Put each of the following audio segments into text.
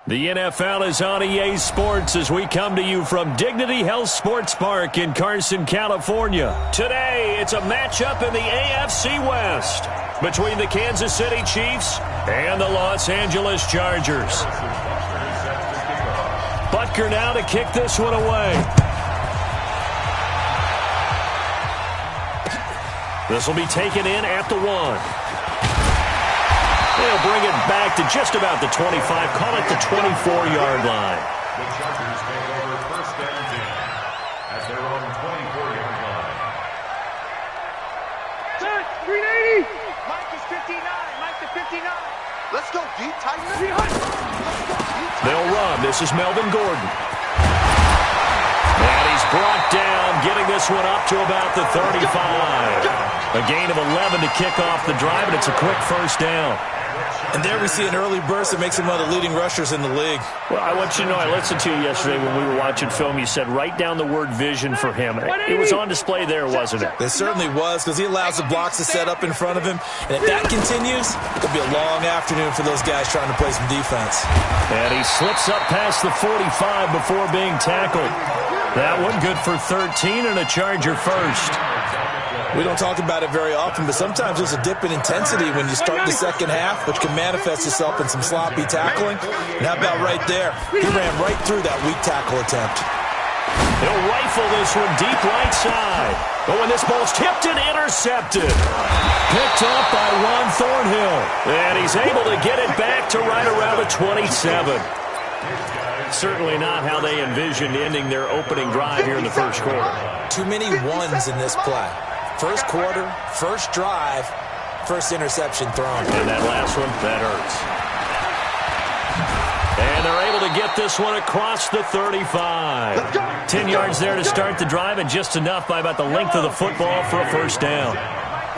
The NFL is on EA Sports as we come to you from Dignity Health Sports Park in Carson, California. Today, it's a matchup in the AFC West between the Kansas City Chiefs and the Los Angeles Chargers. Butker now to kick this one away. This will be taken in at the 1. They'll bring it back to just about the 25, call it the 24-yard line. The Chargers take over first and 10 at their own 24-yard line. Set, 380. Mike is 59. Mike to 59. Let's go deep, tight. They'll run. This is Melvin Gordon. And he's brought down, getting this one up to about the 35. A gain of 11 to kick off the drive, and it's a quick first down. And there we see an early burst that makes him one of the leading rushers in the league. Well, I want you to know, I listened to you yesterday when we were watching film. You said write down the word vision for him. It was on display there, wasn't it? It certainly was, because he allows the blocks to set up in front of him. And if that continues, it'll be a long afternoon for those guys trying to play some defense. And he slips up past the 45 before being tackled. That one good for 13 and a Charger first. We don't talk about it very often, but sometimes there's a dip in intensity when you start the second half, which can manifest itself in some sloppy tackling. And how about right there? He ran right through that weak tackle attempt. He'll rifle this one deep right side. But when this ball's tipped and intercepted. Picked up by Juan Thornhill. And he's able to get it back to right around the 27. Certainly not how they envisioned ending their opening drive here in the first quarter. Too many ones in this play. First quarter, first drive, first interception thrown. And that last one, that hurts. And they're able to get this one across the 35. 10 yards there to start the drive, and just enough by about the length of the football for a first down.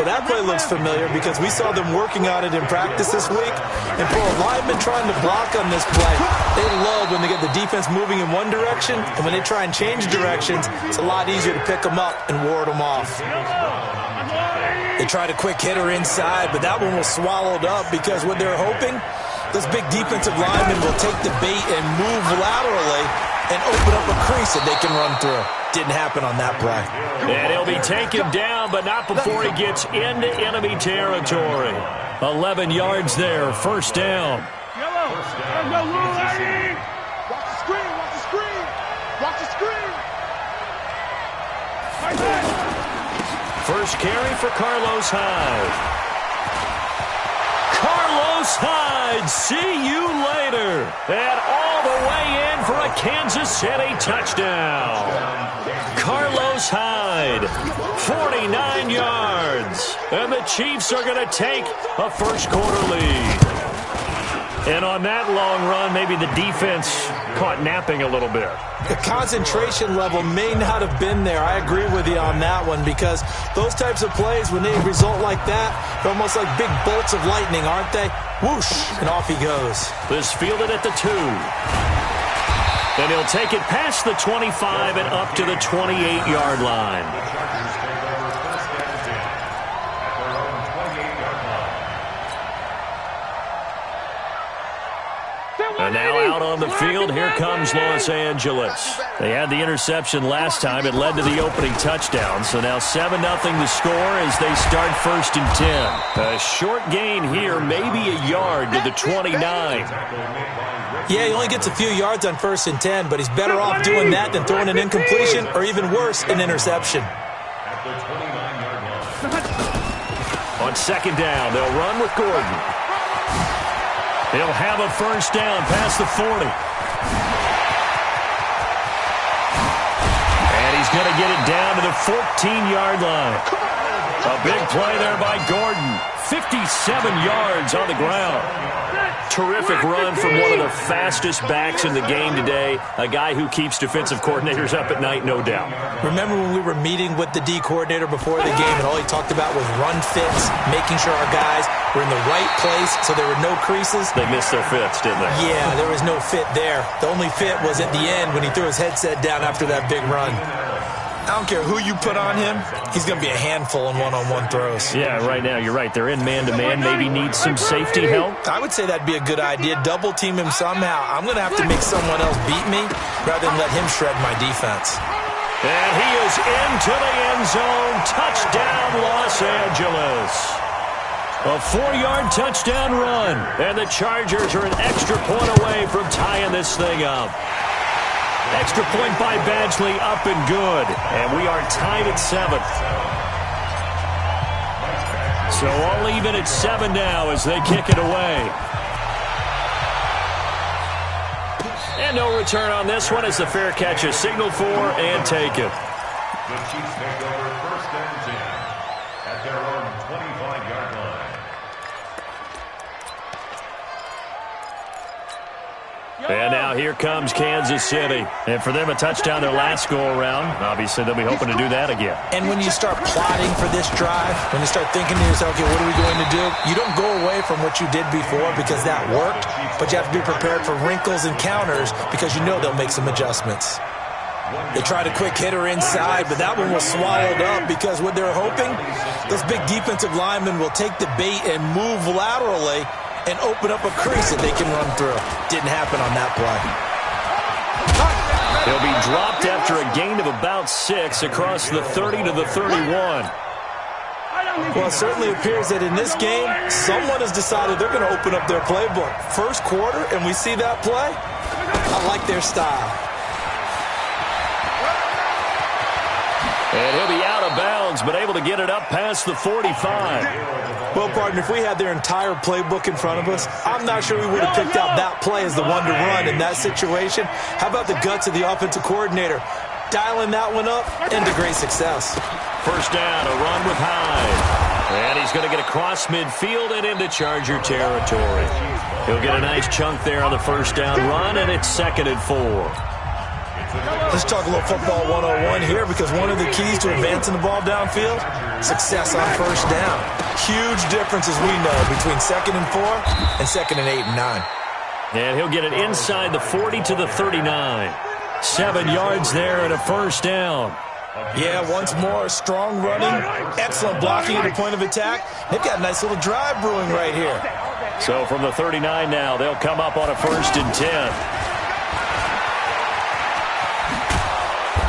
Well, that play looks familiar because we saw them working on it in practice this week. And for a lineman trying to block on this play, they love when they get the defense moving in one direction. And when they try and change directions, it's a lot easier to pick them up and ward them off. They tried a quick hitter inside, but that one was swallowed up because what they're hoping, those big defensive linemen will take the bait and move laterally and open up a crease that they can run through. Didn't happen on that play. And he'll be taken down, but not before he gets into enemy territory. 11 yards there, first down. Yellow. Watch the screen. Watch the screen. Watch the screen. Right there. First carry for Carlos Hyde. Carlos Hyde, see you later. And all the way in for a Kansas City touchdown. Carlos Hyde, 49 yards. And the Chiefs are going to take a first quarter lead. And on that long run, maybe the defense caught napping a little bit. The concentration level may not have been there. I agree with you on that one because those types of plays, when they result like that, they're almost like big bolts of lightning, aren't they? Whoosh, and off he goes. This fielded at the 2. And he'll take it past the 25 and up to the 28-yard line. And now out on the field, here comes Los Angeles. They had the interception last time. It led to the opening touchdown. So now 7-0 to score as they start first and 10. A short gain here, maybe a yard to the 29. Yeah, he only gets a few yards on first and 10, but he's better off doing that than throwing an incompletion or even worse, an interception. On second down, they'll run with Gordon. He'll have a first down past the 40. And he's going to get it down to the 14-yard line. A big play there by Gordon. 57 yards on the ground. Terrific run from one of the fastest backs in the game today. A guy who keeps defensive coordinators up at night, no doubt. Remember when we were meeting with the D coordinator before the game and all he talked about was run fits, making sure our guys were in the right place so there were no creases? They missed their fits, didn't they? Yeah, there was no fit there. The only fit was at the end when he threw his headset down after that big run. I don't care who you put on him, he's going to be a handful in one-on-one throws. Yeah, right now, you're right. They're in man-to-man. Maybe needs some safety help. I would say that'd be a good idea. Double team him somehow. I'm going to have to make someone else beat me rather than let him shred my defense. And he is into the end zone. Touchdown, Los Angeles. A 4-yard touchdown run. And the Chargers are an extra point away from tying this thing up. Extra point by Badgley, up and good. And we are tied at 7. So all even at 7 now as they kick it away. And no return on this one as the fair catch is signaled for and taken. The Chiefs take over 1st and 10 at their own 25-yard line. And now here comes Kansas City. And for them, a touchdown their last go-around. Obviously, they'll be hoping to do that again. And when you start plotting for this drive, when you start thinking to yourself, okay, what are we going to do? You don't go away from what you did before because that worked, but you have to be prepared for wrinkles and counters because you know they'll make some adjustments. They tried a quick hitter inside, but that one was swallowed up because what they're hoping, those big defensive linemen will take the bait and move laterally and open up a crease that they can run through. Didn't happen on that play. He'll be dropped after a gain of about 6 across the 30 to the 31. Well, it certainly appears that in this game, someone has decided they're going to open up their playbook. First quarter, and we see that play. I like their style. And he'll be out of bounds, but able to get it up past the 45. Well, partner, if we had their entire playbook in front of us, I'm not sure we would have picked out that play as the one to run in that situation. How about the guts of the offensive coordinator? Dialing that one up into great success. First down, a run with Hyde. And he's going to get across midfield and into Charger territory. He'll get a nice chunk there on the first down run, and it's 2nd and 4. Let's talk a little football 101 here because one of the keys to advancing the ball downfield, success on first down. Huge difference, as we know, between 2nd and 4 and 2nd and 8 and 9. And he'll get it inside the 40 to the 39. 7 yards there and a first down. Yeah, once more, strong running, excellent blocking at the point of attack. They've got a nice little drive brewing right here. So from the 39 now, they'll come up on a 1st and 10.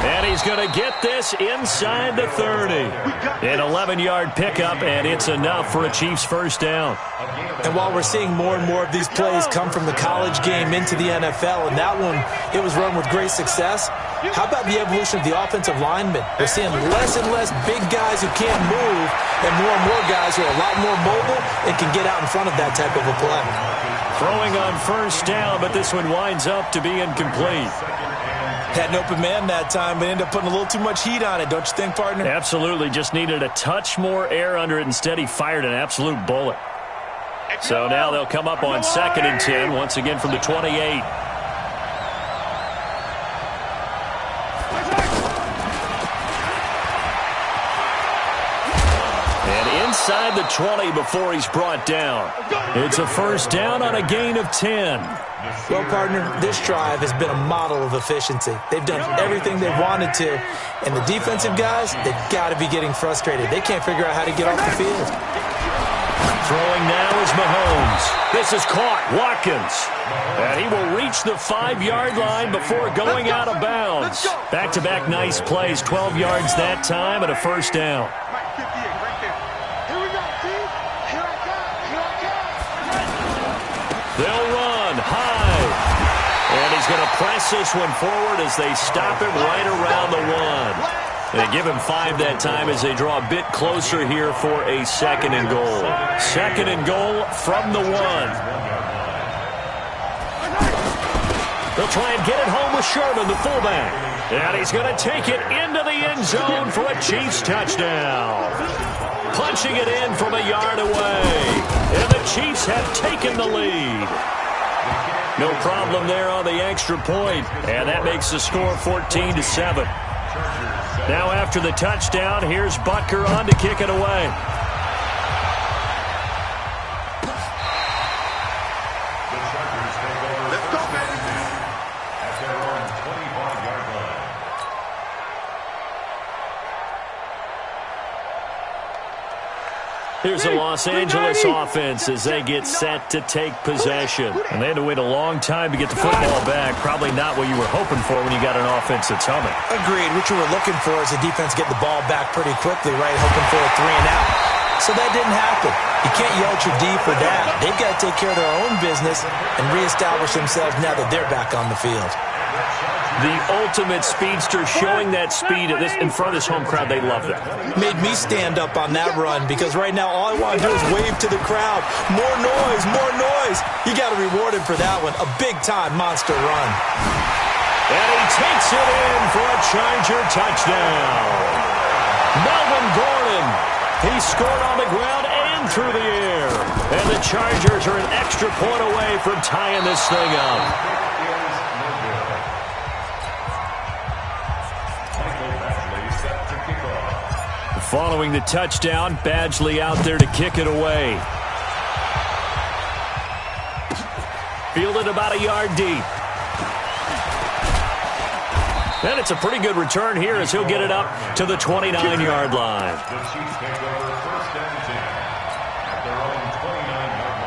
And he's going to get this inside the 30. An 11-yard pickup, and it's enough for a Chiefs first down. And while we're seeing more and more of these plays come from the college game into the NFL, and that one, it was run with great success, how about the evolution of the offensive linemen? We're seeing less and less big guys who can't move and more guys who are a lot more mobile and can get out in front of that type of a play. Throwing on first down, but this one winds up to be incomplete. Had an open man that time, but ended up putting a little too much heat on it, don't you think, partner? Absolutely. Just needed a touch more air under it. Instead, he fired an absolute bullet. So now they'll come up on 2nd and 10, once again from the 28. And inside the 20 before he's brought down. It's a first down on a gain of 10. Well, partner, this drive has been a model of efficiency. They've done everything they've wanted to, and the defensive guys, they've got to be getting frustrated. They can't figure out how to get off the field. Throwing now is Mahomes. This is caught. Watkins. And he will reach the 5-yard line before going out of bounds. Back-to-back nice plays. 12 yards that time and a first down. They'll run high. And he's going to press this one forward as they stop him right around the 1. They give him 5 that time as they draw a bit closer here for a 2nd and goal. 2nd and goal from the 1. They'll try and get it home with Sherman, the fullback. And he's going to take it into the end zone for a Chiefs touchdown. Punching it in from a yard away. And the Chiefs have taken the lead. No problem there on the extra point. And that makes the score 14-7. Now after the touchdown, here's Butker on to kick it away. Here's the Los Angeles offense as they get set to take possession. And they had to wait a long time to get the football back. Probably not what you were hoping for when you got an offense that's humming. Agreed. What you were looking for is a defense getting the ball back pretty quickly, right? Hoping for a 3 and out. So that didn't happen. You can't yell at your D for that. They've got to take care of their own business and reestablish themselves now that they're back on the field. The ultimate speedster showing that speed in front of this home crowd. They love that. Made me stand up on that run because right now all I want to do is wave to the crowd. More noise, more noise. You got to reward him for that one. A big-time monster run. And he takes it in for a Charger touchdown. Melvin Gordon. He scored on the ground and through the air. And the Chargers are an extra point away from tying this thing up. Following the touchdown, Badgley out there to kick it away. Fielded about a yard deep. And it's a pretty good return here as he'll get it up to the 29-yard line. The Chiefs take over first and 10 at their own 29-yard line.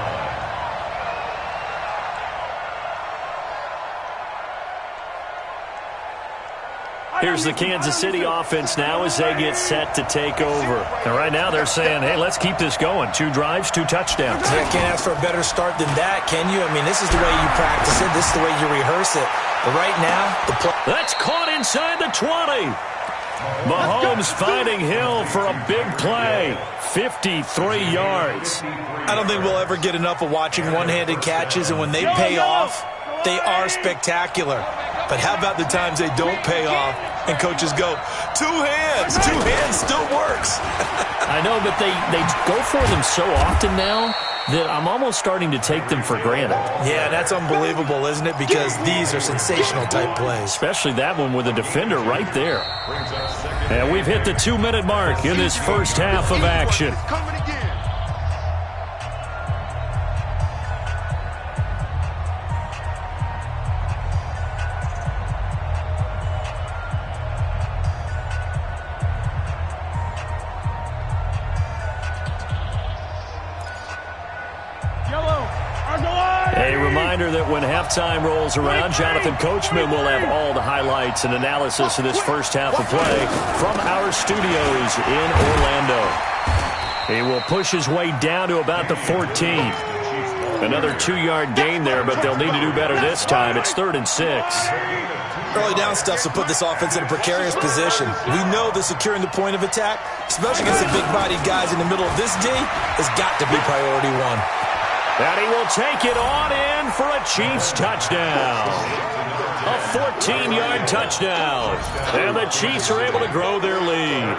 Here's the Kansas City offense now as they get set to take over. And right now they're saying, hey, let's keep this going. 2 drives, 2 touchdowns. Yeah, can't ask for a better start than that, can you? I mean, this is the way you practice it. This is the way you rehearse it. But right now, the play... That's caught inside the 20. Mahomes finding Hill for a big play. 53 yards. I don't think we'll ever get enough of watching one-handed catches, and when they pay off, they are spectacular. But how about the times they don't pay off and coaches go, 2 hands, 2 hands still works. I know, but they go for them so often now that I'm almost starting to take them for granted. Yeah, that's unbelievable, isn't it? Because these are sensational type plays. Especially that one with a defender right there. And we've hit the 2-minute mark in this first half of action. A reminder that when halftime rolls around, Jonathan Coachman will have all the highlights and analysis of this first half of play from our studios in Orlando. He will push his way down to about the 14. Another 2-yard gain there, but they'll need to do better this time. It's 3rd and 6. Early down stuff will put this offense in a precarious position. We know that securing the point of attack, especially against the big-bodied guys in the middle of this D, has got to be priority 1. And he will take it on in for a Chiefs touchdown. A 14-yard touchdown. And the Chiefs are able to grow their lead.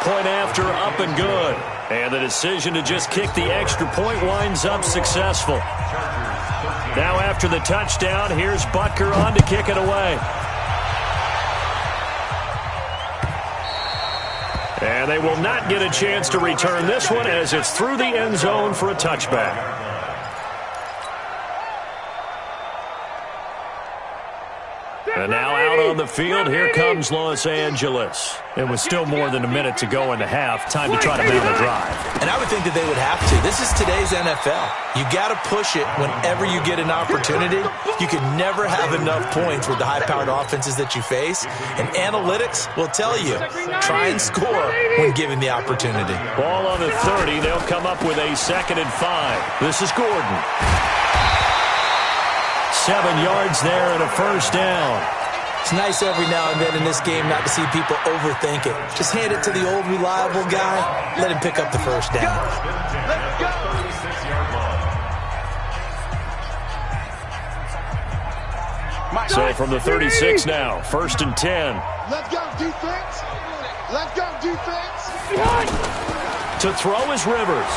Point after, up and good. And the decision to just kick the extra point winds up successful. Now after the touchdown, here's Butker on to kick it away. And they will not get a chance to return this one as it's through the end zone for a touchback. And now out on the field, here comes Los Angeles. It was still more than a minute to go in the half. Time to try to mount a drive. And I would think that they would have to. This is today's NFL. You got to push it whenever you get an opportunity. You can never have enough points with the high-powered offenses that you face. And analytics will tell you, try and score when given the opportunity. Ball on the 30. They'll come up with a 2nd and 5. This is Gordon. 7 yards there and a first down. It's nice every now and then in this game not to see people overthink it. Just hand it to the old reliable guy. Let him pick up the first down. So from the 36 now, 1st and 10. Let's go, defense. Let's go, defense. To throw is Rivers.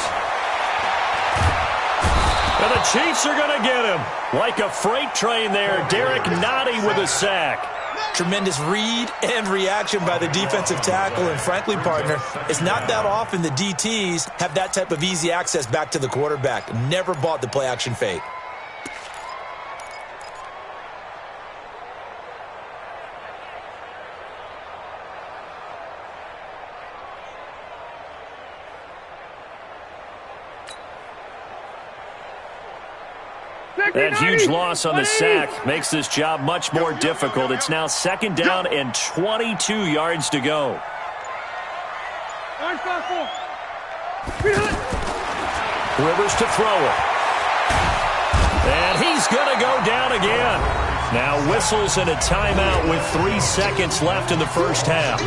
And the Chiefs are going to get him. Like a freight train there, Derek Nottie with a sack. Tremendous read and reaction by the defensive tackle. And frankly, partner, it's not that often the DTs have that type of easy access back to the quarterback. Never bought the play-action fake. That huge loss on the sack makes this job much more difficult. It's now 2nd down and 22 yards to go. Rivers to throw it. And he's going to go down again. Now whistles and a timeout with 3 seconds left in the first half.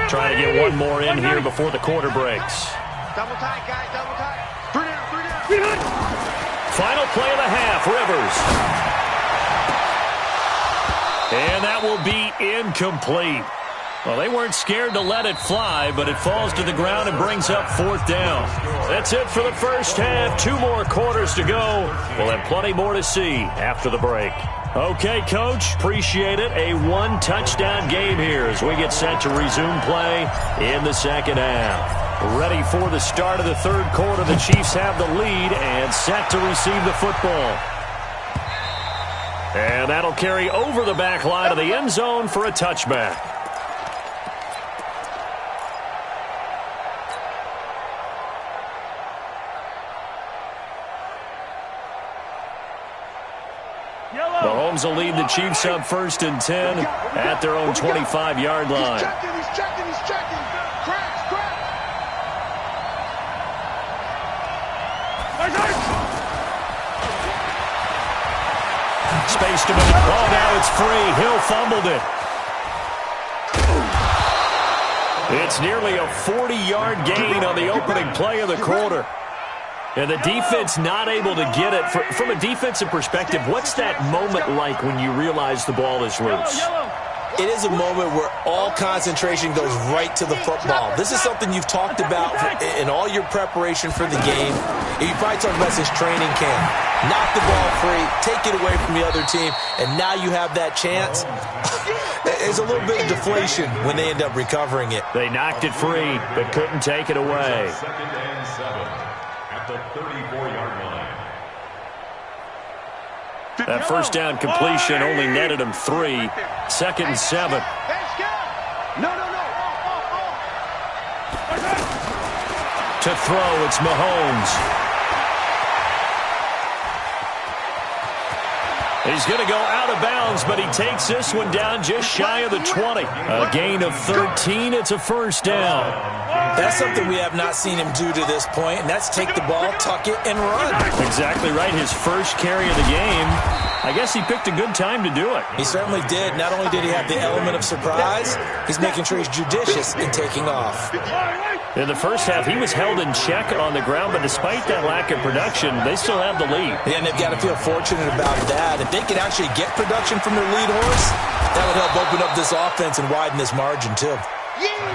Trying to get one more in here before the quarter breaks. Double tight, guys, double tight. 3 down. Final play of the half, Rivers. And that will be incomplete. Well, they weren't scared to let it fly, but it falls to the ground and brings up 4th down. That's it for the first half. 2 more quarters to go. We'll have plenty more to see after the break. Okay, Coach, appreciate it. A 1-touchdown game here as we get set to resume play in the second half. Ready for the start of the 3rd quarter. The Chiefs have the lead and set to receive the football. And that'll carry over the back line of the end zone for a touchback. Mahomes will lead the Chiefs up 1st and 10 at their own 25-yard line. He's checking. Cracks. Space to move. Oh, now it's free. Hill fumbled it. It's nearly a 40-yard gain on the opening play of the quarter. And the defense not able to get it. From a defensive perspective, what's that moment like when you realize the ball is loose? It is a moment where all concentration goes right to the football. This is something you've talked about in all your preparation for the game. You probably talked about since training camp. Knock the ball free, take it away from the other team, and now you have that chance. There's a little bit of deflation when they end up recovering it. They knocked it free, but couldn't take it away. 2nd and 7 at the 34-yard line. That first down completion only netted him 3. 2nd and 7. No. To throw, it's Mahomes. He's going to go out of bounds, but he takes this one down just shy of the 20. A gain of 13. It's a 1st down. That's something we have not seen him do to this point, and that's take the ball, tuck it, and run. Exactly right. His first carry of the game. I guess he picked a good time to do it. He certainly did. Not only did he have the element of surprise, he's making sure he's judicious in taking off. In the first half, he was held in check on the ground, but despite that lack of production, they still have the lead. And they've got to feel fortunate about that. If they could actually get production from their lead horse, that would help open up this offense and widen this margin, too.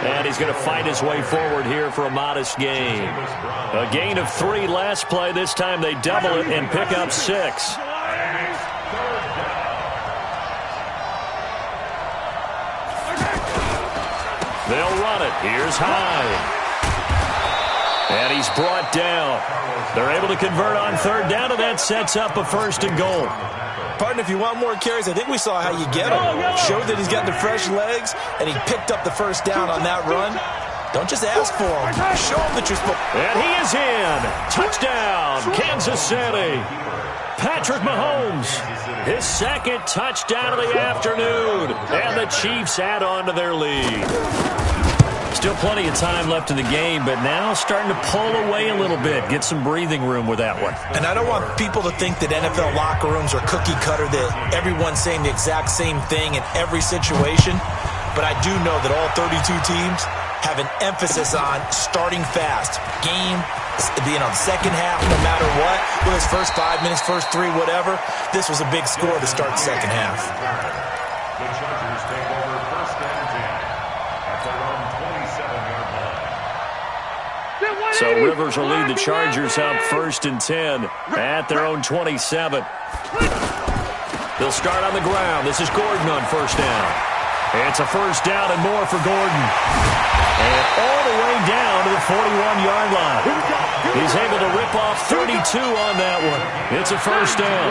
And he's going to fight his way forward here for a modest gain. A gain of 3 last play. This time they double it and pick up 6. They'll run it. Here's Hyde. And he's brought down. They're able to convert on 3rd down, and that sets up a 1st and goal. Partner, if you want more carries, I think we saw how you get him. Showed that he's got the fresh legs, and he picked up the 1st down on that run. Don't just ask for him. Show him that you're supposed to. And he is in. Touchdown, Kansas City. Patrick Mahomes, his 2nd touchdown of the afternoon. And the Chiefs add on to their lead. Still plenty of time left in the game, but now starting to pull away a little bit. Get some breathing room with that one. And I don't want people to think that NFL locker rooms are cookie cutter, that everyone's saying the exact same thing in every situation. But I do know that all 32 teams have an emphasis on starting fast. Game being on second half, no matter what. Whether it's first 5 minutes, first 3, whatever. This was a big score to start the second half. The Chargers take over 1st and 10 at their own 27-yard line. So Rivers will lead the Chargers up 1st and 10 at their own 27. They'll start on the ground. This is Gordon on 1st down. It's a 1st down and more for Gordon. And all the way down to the 41-yard line. He's he's able to rip off 32 on that one. It's a first down.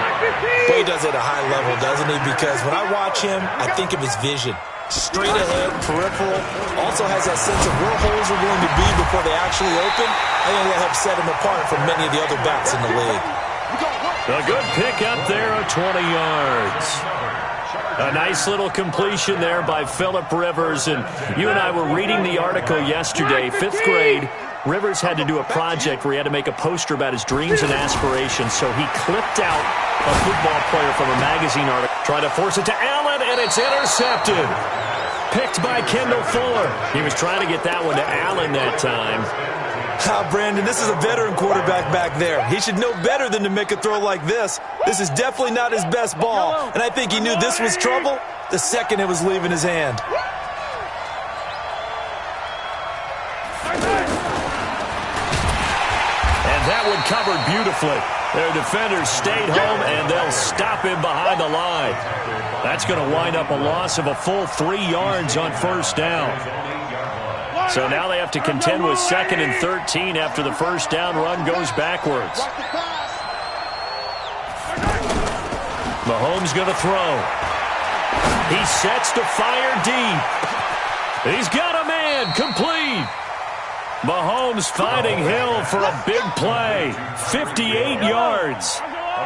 Well, he does it at a high level, doesn't he? Because when I watch him, I think of his vision. Straight ahead, peripheral, also has that sense of where holes are going to be before they actually open. I think that helps set him apart from many of the other backs in the league. A good pick up there of 20 yards. A nice little completion there by Phillip Rivers. And you and I were reading the article yesterday, 5th grade. Rivers had to do a project where he had to make a poster about his dreams and aspirations. So he clipped out a football player from a magazine article, trying to force it to Allen, and it's intercepted. Picked by Kendall Fuller. He was trying to get that one to Allen that time. Brandon, this is a veteran quarterback back there. He should know better than to make a throw like this. This is definitely not his best ball, and I think he knew this was trouble the second it was leaving his hand. And that one covered beautifully. Their defenders stayed home, and they'll stop him behind the line. That's going to wind up a loss of a full 3 yards on first down. So now they have to contend with 2nd and 13 after the first down run goes backwards. Mahomes going to throw. He sets to fire deep. He's got a man, complete. Mahomes finding Hill for a big play. 58 yards.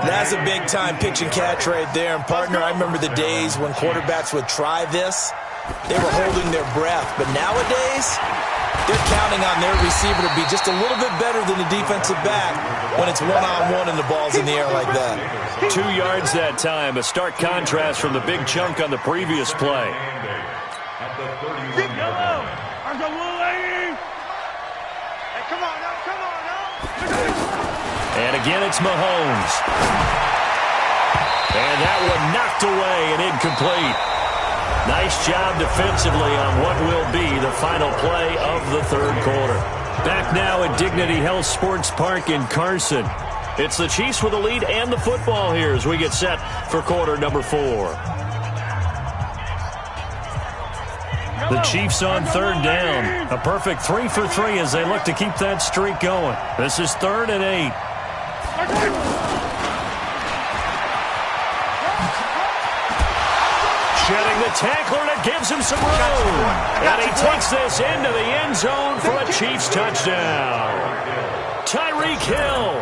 That's a big-time pitch and catch right there. And, partner, I remember the days when quarterbacks would try this. They were holding their breath. But nowadays, they're counting on their receiver to be just a little bit better than the defensive back when it's one-on-one and the ball's in the air like that. 2 yards that time. A stark contrast from the big chunk on the previous play. And again, it's Mahomes. And that one knocked away and incomplete. Nice job defensively on what will be the final play of the third quarter. Back now at Dignity Health Sports Park in Carson. It's the Chiefs with the lead and the football here as we get set for quarter number 4. The Chiefs on third down. A perfect 3 for 3 as they look to keep that streak going. This is 3rd and 8. Shedding the tackler, and it gives him some room. And he takes this into the end zone for a Chiefs touchdown. Tyreek Hill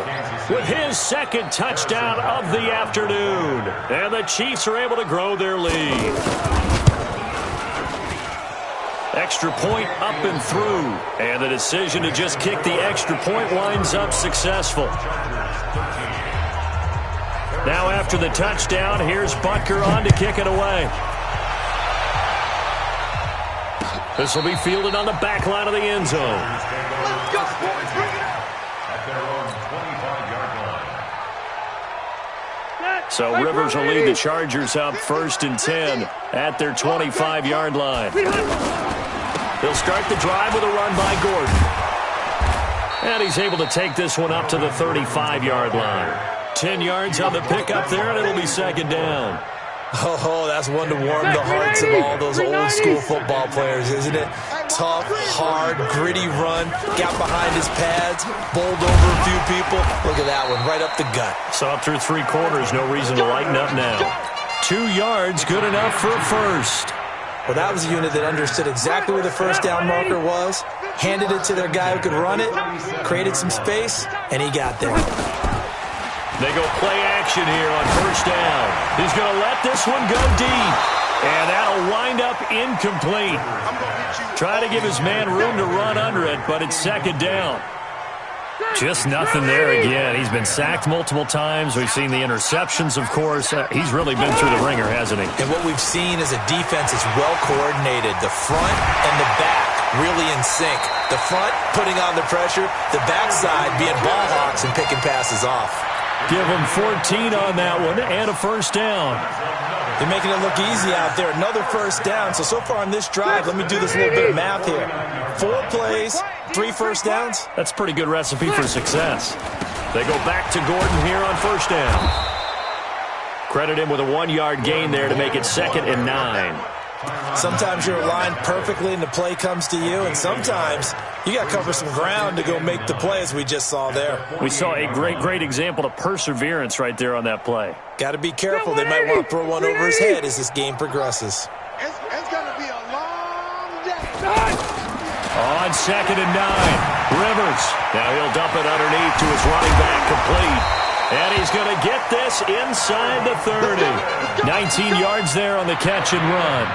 with his 2nd touchdown of the afternoon. And the Chiefs are able to grow their lead. Extra point up and through. And the decision to just kick the extra point winds up successful. Now after the touchdown, here's Butker on to kick it away. This will be fielded on the back line of the end zone. Let's go, boys. Bring it out. At their own 25-yard line. So Rivers will lead the Chargers up 1st and 10 at their 25-yard line. They'll start the drive with a run by Gordon. And he's able to take this one up to the 35-yard line. 10 yards on the pickup there, and it'll be 2nd down. Oh, that's one to warm the hearts of all those old-school football players, isn't it? Tough, hard, gritty run, got behind his pads, bowled over a few people. Look at that one, right up the gut. Saw through 3 quarters, no reason to lighten up now. 2 yards, good enough for a first. Well, that was a unit that understood exactly where the first down marker was, handed it to their guy who could run it, created some space, and he got there. They go play action here on first down. He's going to let this one go deep. And that'll wind up incomplete. Try to give his man room to run under it, but it's 2nd down. Just nothing there again. He's been sacked multiple times. We've seen the interceptions, of course. He's really been through the ringer, hasn't he? And what we've seen is a defense that's well coordinated. The front and the back really in sync. The front putting on the pressure. The backside being ball hawks and picking passes off. Give him 14 on that one and a first down. They're making it look easy out there. Another first down. So far on this drive, let me do this little bit of math here. 4 plays, 3 first downs. That's a pretty good recipe for success. They go back to Gordon here on first down. Credit him with a 1-yard gain there to make it 2nd and 9. Sometimes you're aligned perfectly and the play comes to you, and sometimes you got to cover some ground to go make the play, as we just saw there. We saw a great example of perseverance right there on that play. Got to be careful. They might want to throw one over his head as this game progresses. It's going to be a long day. On 2nd and 9, Rivers. Now he'll dump it underneath to his running back, complete. And he's going to get this inside the 30. 19 yards there on the catch and run.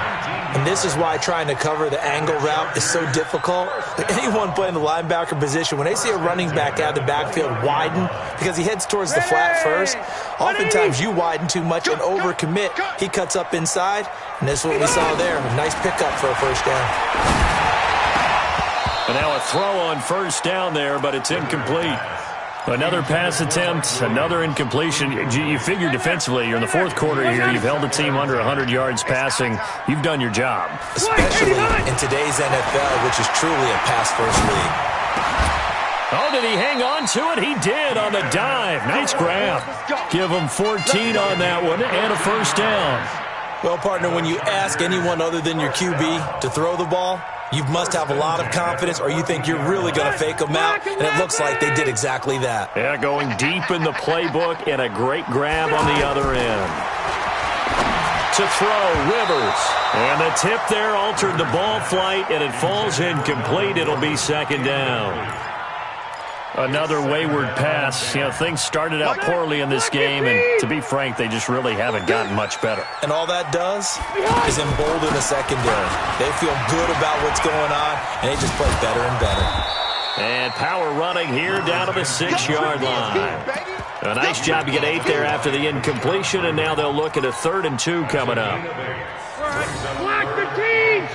And this is why trying to cover the angle route is so difficult. Anyone playing the linebacker position, when they see a running back out of the backfield widen because he heads towards the flat first, oftentimes you widen too much and overcommit. He cuts up inside, and that's what we saw there. A nice pickup for a first down. And now a throw on first down there, but it's incomplete. Another pass attempt, another incompletion. You figure defensively, you're in the fourth quarter here. You've held the team under 100 yards passing. You've done your job. Especially in today's NFL, which is truly a pass-first league. Oh, did he hang on to it? He did on the dive. Nice grab. Give him 14 on that one and a first down. Well, partner, when you ask anyone other than your QB to throw the ball, you must have a lot of confidence, or you think you're really going to fake them out, and it looks like they did exactly that. Yeah, going deep in the playbook and a great grab on the other end. To throw, Rivers. And the tip there altered the ball flight, and it falls incomplete. It'll be 2nd down. Another wayward pass. You know, things started out poorly in this game, and to be frank, they just really haven't gotten much better. And all that does is embolden the secondary. They feel good about what's going on, and they just play better and better. And power running here down to the 6-yard line. A nice job to get 8 there after the incompletion, and now they'll look at a 3rd and 2 coming up. Block 15.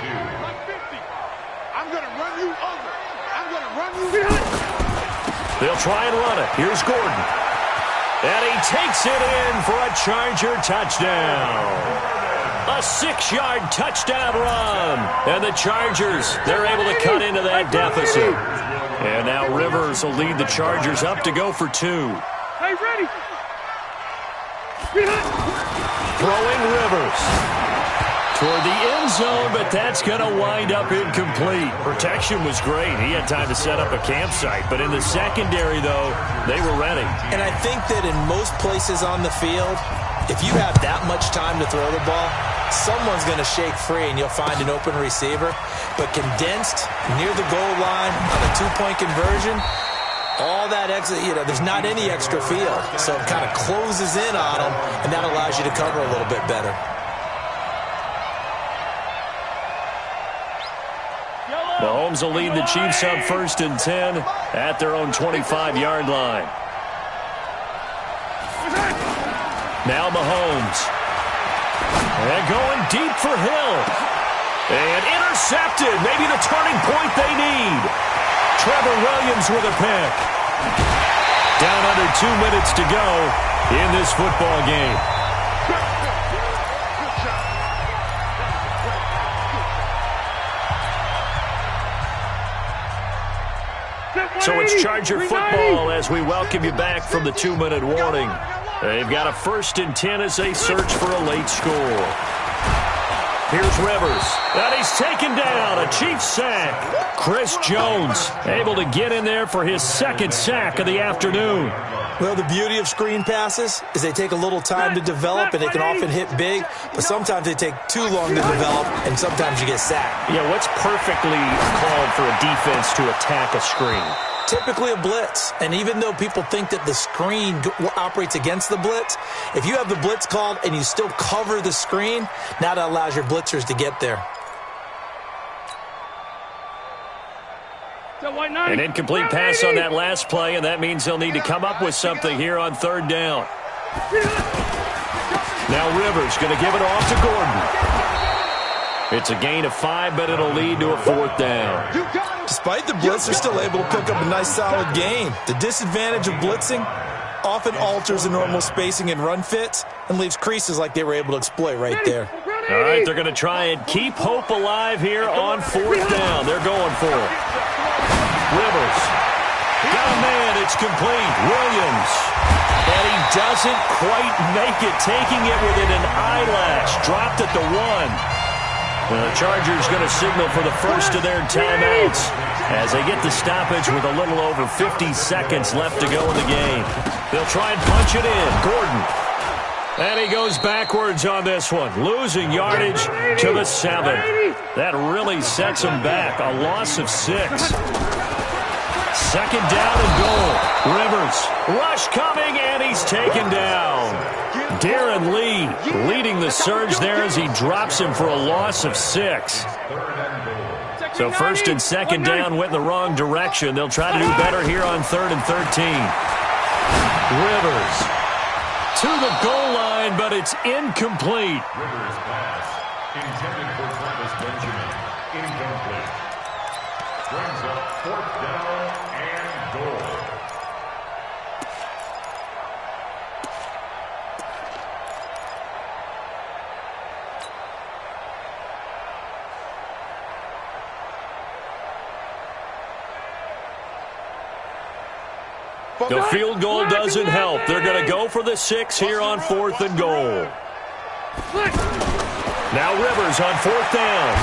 I'm going to run you over. I'm going to run you over. They'll try and run it. Here's Gordon. And he takes it in for a Charger touchdown. A 6-yard touchdown run. And the Chargers, they're able to cut into that deficit. And now Rivers will lead the Chargers up to go for 2. Hey, ready. Throwing Rivers toward the end zone, but that's going to wind up incomplete. Protection was great. He had time to set up a campsite, but in the secondary, though, they were ready. And I think that in most places on the field, if you have that much time to throw the ball, someone's going to shake free and you'll find an open receiver. But condensed near the goal line on a 2-point conversion, all that extra, there's not any extra field. So it kind of closes in on them, and that allows you to cover a little bit better. Mahomes will lead the Chiefs up 1st and 10 at their own 25-yard line. Now Mahomes. And going deep for Hill. And intercepted. Maybe the turning point they need. Trevor Williams with a pick. Down under 2 minutes to go in this football game. So it's Charger football as we welcome you back from the 2-minute warning. They've got a 1st and 10 as they search for a late score. Here's Rivers. And he's taken down. A Chiefs sack. Chris Jones able to get in there for his 2nd sack of the afternoon. Well, the beauty of screen passes is they take a little time to develop, and they can often hit big, but sometimes they take too long to develop, and sometimes you get sacked. Yeah, what's perfectly called for a defense to attack a screen? Typically a blitz, and even though people think that the screen operates against the blitz, if you have the blitz called and you still cover the screen, now that allows your blitzers to get there. An incomplete pass on that last play, and that means they'll need to come up with something here on 3rd down. Now Rivers going to give it off to Gordon. It's a gain of 5, but it'll lead to a 4th down. Despite the blitz, they're still able to pick up a nice solid gain. The disadvantage of blitzing often alters the normal spacing and run fits and leaves creases like they were able to exploit right there. All right, they're going to try and keep hope alive here on 4th down. They're going for it. Rivers. Got a man. It's complete. Williams. And he doesn't quite make it, taking it within an eyelash. Dropped at the 1. The Chargers going to signal for the first of their timeouts as they get the stoppage with a little over 50 seconds left to go in the game. They'll try and punch it in. Gordon. And he goes backwards on this one, losing yardage to the 7. That really sets him back. A loss of 6. Second down and goal. Rivers. Rush coming, and he's taken down. Darren Lee leading the surge there as he drops him for a loss of 6. So first and second down went in the wrong direction. They'll try to do better here on 3rd and 13. Rivers to the goal line, but it's incomplete. Rivers pass intended for Travis Benjamin. Incomplete. Brings up 4th down and goal. The field goal doesn't help. They're going to go for the 6 here on 4th and goal. Now Rivers on 4th down.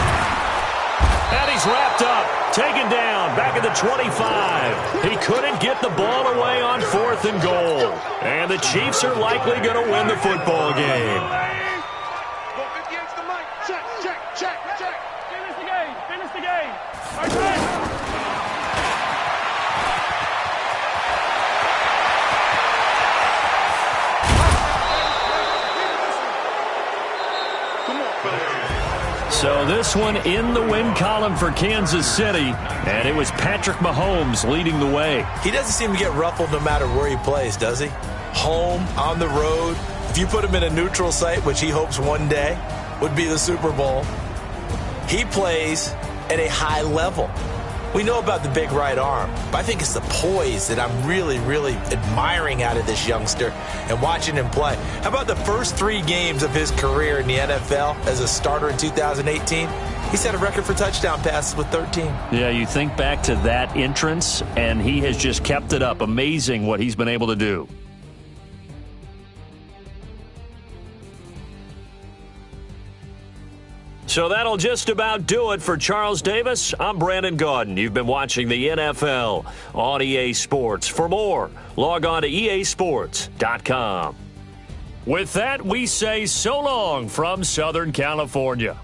And he's wrapped up. Taken down. Back at the 25. He couldn't get the ball away on 4th and goal. And the Chiefs are likely going to win the football game. Go against the mic. Check, check, check, check. Finish the game. Finish the game. Right there. So this one in the win column for Kansas City, and it was Patrick Mahomes leading the way. He doesn't seem to get ruffled no matter where he plays, does he? Home, on the road. If you put him in a neutral site, which he hopes one day would be the Super Bowl, he plays at a high level. We know about the big right arm, but I think it's the poise that I'm really, really admiring out of this youngster and watching him play. How about the first 3 games of his career in the NFL as a starter in 2018? He set a record for touchdown passes with 13. Yeah, you think back to that entrance, and he has just kept it up. Amazing what he's been able to do. So that'll just about do it for Charles Davis. I'm Brandon Gaudin. You've been watching the NFL on EA Sports. For more, log on to easports.com. With that, we say so long from Southern California.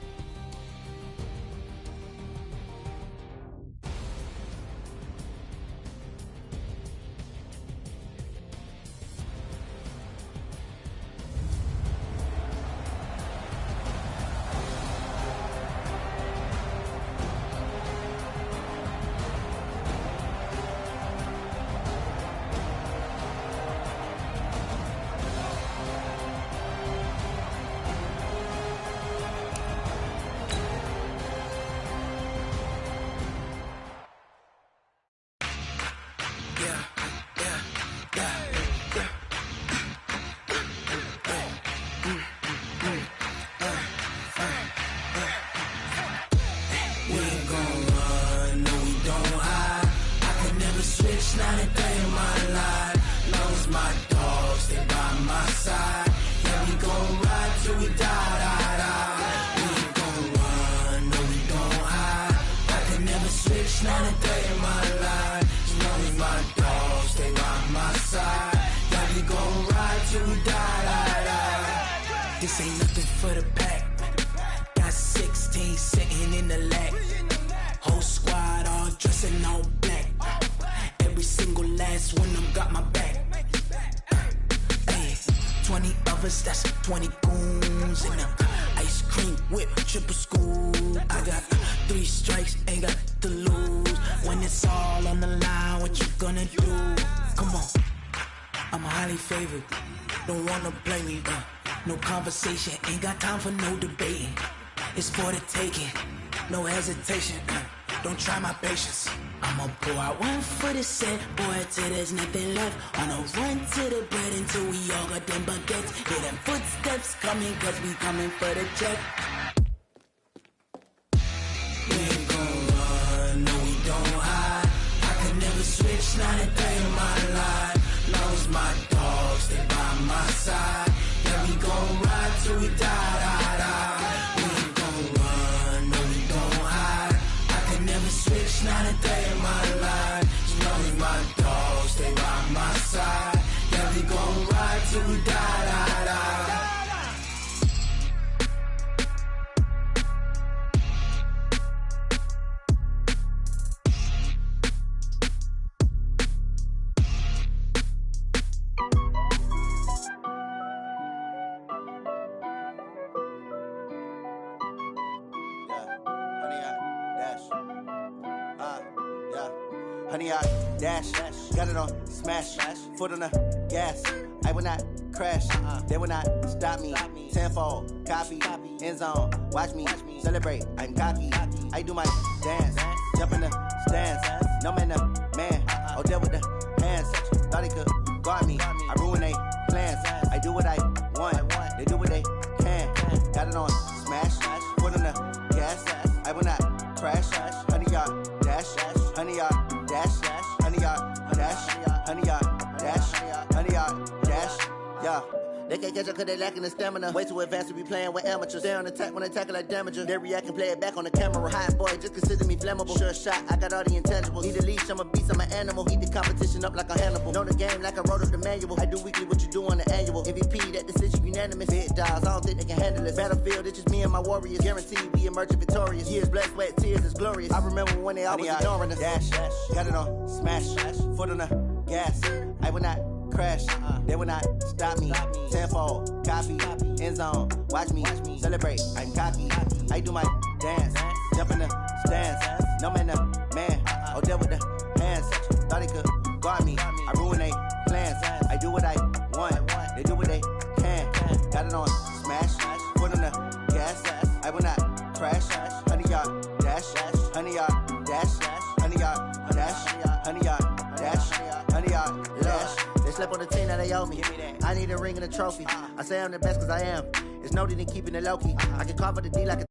This ain't nothing for the pack. Got 16 sitting in the lap. Whole squad all dressing all black. Every single last one of them got my back. Hey, 20 of us, that's 20 goons in them. Ice cream whip, triple school. I got 3 strikes, ain't got to lose. When it's all on the line, what you gonna do? Come on, I'm highly favored. Don't wanna play me, no conversation, ain't got time for no debating. It's for the taking, no hesitation. Don't try my patience. I'ma pour out one for the set, boy, till there's nothing left. On a run to the bread until we all got them baguettes. Hear them footsteps coming, cause we coming for the check. We ain't gon' run, no we don't hide. I could never switch, not a day in my life. Long as my dogs, they by my side. Yeah, we gon' ride till we die, die, die. We ain't gon' run, 100 yard dash. Got it on smash. Foot on the gas. I will not crash. They will not stop me. Tenfold, copy, end zone. Watch me celebrate. I'm cocky. I do my dance. Jump in the stands. No man, the man. Oh, there with the hands. Thought he could guard me. I ruin they plans. I do what I want. They do what they can. Got it on smash. Foot on the gas. I will not crash. 100 yard dash. 100 yard dash. 100 yard dash. 100 yard dash. 100 yard dash. Yeah. They can't catch up cause they lacking the stamina. Way too advanced to be playing with amateurs. Stay on attack when they tackle like damager. They react and play it back on the camera. Hot boy, just consider me flammable. Sure shot, I got all the intangibles. Need a leash, I'm a beast, I'm an animal. Eat the competition up like a Hannibal. Know the game like I wrote up the manual. I do weekly what you do on the annual. MVP, that decision unanimous. Big dogs, I don't think they can handle it. Battlefield, it's just me and my warriors. Guaranteed we emerge victorious. Years, blood, sweat, tears, it's glorious. I remember when they always ignoring us. Dash, got it on smash. Foot on the gas. I will not crash. They will not stop me. Tenfold, copy, end zone. Watch me celebrate. I'm cocky. I do my dance. Jump in the stands. No man, the man. Oh, there with the hands. Thought he could guard me. I ruin they plans. I do what I want. They do what they can. Got it on smash. Foot on the gas. I will not crash. 100 yard dash. 100 yard dash. 100 yard dash. 100 yard dash. 100 yard dash. They slept on the team that they owe me. I need a ring and a trophy. I say I'm the best cause I am. It's noted in keeping it low key. I can carve up the D like a